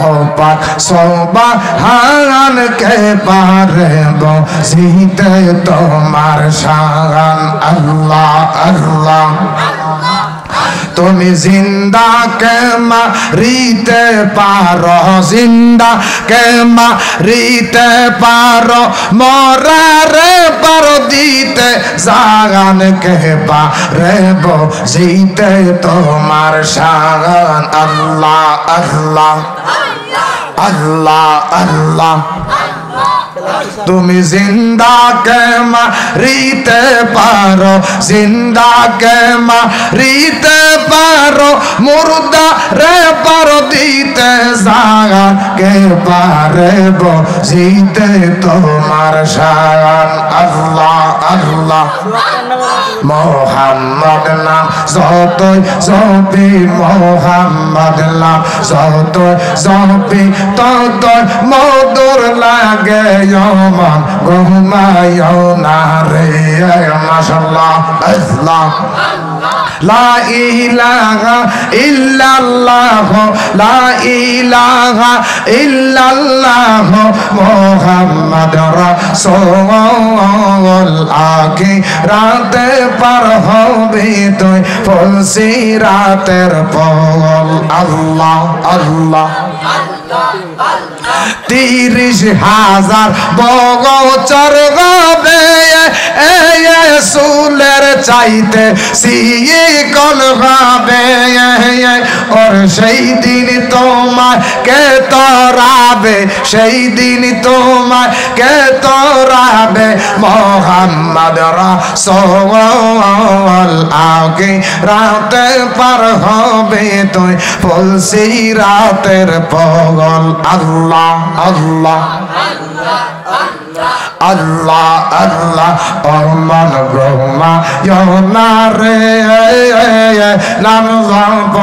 ও পাক সুবহান কে পারব জিতে তোমার শান আল্লাহ আল্লাহ তুমি জিন্দা কে মারিতে পারো জিন্দা কে মারিতে পারো মরারে পারো দিতে জাগান কে পারব জিতে তোমার শান আল্লাহ আল্লাহ আল্লাহ আল্লাহ তুমি জিন্দা কে মারিতে পারো জিন্দা কে মারিতে পারো মুর্দা রে পারো দিতে জাগান কে পারব জিতে তোমার শান আল্লাহ আল্লাহ মোহাম্মদ নাম যতই জপি মোহাম্মদ নাম যতই জপি ততই মধুর লাগে মন ঘুমায়ও না রে মাশাআল্লাহ আল্লাহ লা ইলাহা ইল্লাল্লাহ লা ইলাহা ইল্লাল্লাহ মুহাম্মাদুর রাসূল আখিরাতে পার হবি তুই ফুলসিরাতের পল আল্লাহ আল্লাহ 30,000 বগচর গবে সুলের চাইতে সিয়ে কল হবে ওর সেই দিন তোমায় কে তরাবে সেই দিন তোমায় কে তরাবে মোহাম্মদ রাসূল আখিরাতে পার হবে তুই ফুলসিরাতের পগল আল্লাহ আল্লাহ আল্লাহ আল্লাহ ওমন গোমা ইয়না রে নাম জপ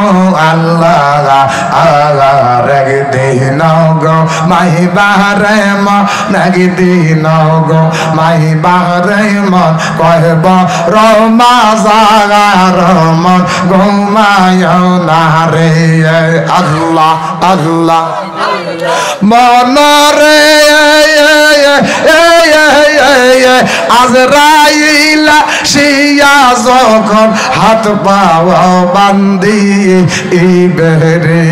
আল্লাহ আল্লাহ রে দিন গো মাই বারে ম নাগি দিন গো মাই বারে ম কহব রমাজাগা রমন গোমা ইয়না রে আল্লাহ আল্লাহ মনরে আজরাইল শিয়া যখন হাত পাওয়া বান্দি ইবেরে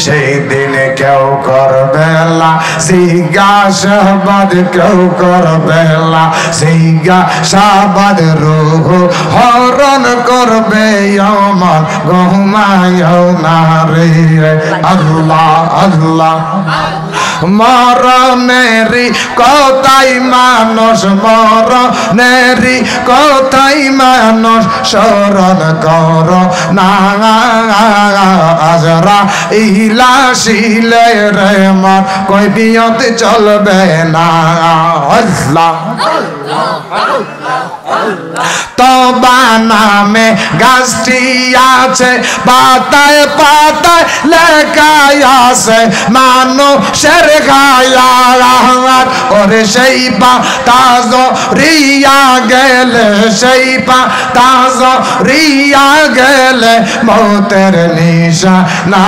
সেই দিন কেউ করবে না জিজ্ঞাসাবাদ কেউ করবে না জিজ্ঞাসাবাদ রূহ হরণ করবে আমার ঘুমায়ও না রে আল্লাহ আল্লাহ মরণেরি কথাই মানুষ মরণেরি কথাই মানুষ স্মরণ কর না আজরাইল আসিলে রে মন কই বিয়ত চলবে না আল্লাহ তবা নামে গাছটি আছে পাতায় পাতায় লেখাই আছে মানুষের গায়ার ওরে সেই পাতা জরিয়া গেলে সেই পাতা জরিয়া গেলে মৌতের নিশানা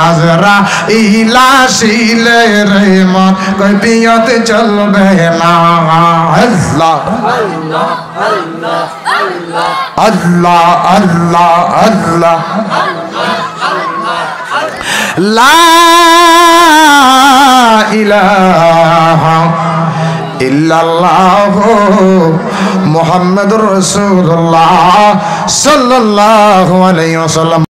আজরাইল আসিলে রে মন কই বিয়ত চলবে না আল্লাহ আল্লাহ আল্লাহ আল্লাহ লা ইলাহা ইল্লাল্লাহ মুহাম্মাদুর রাসূলুল্লাহ সাল্লাল্লাহু আলাইহি ওয়াসাল্লাম।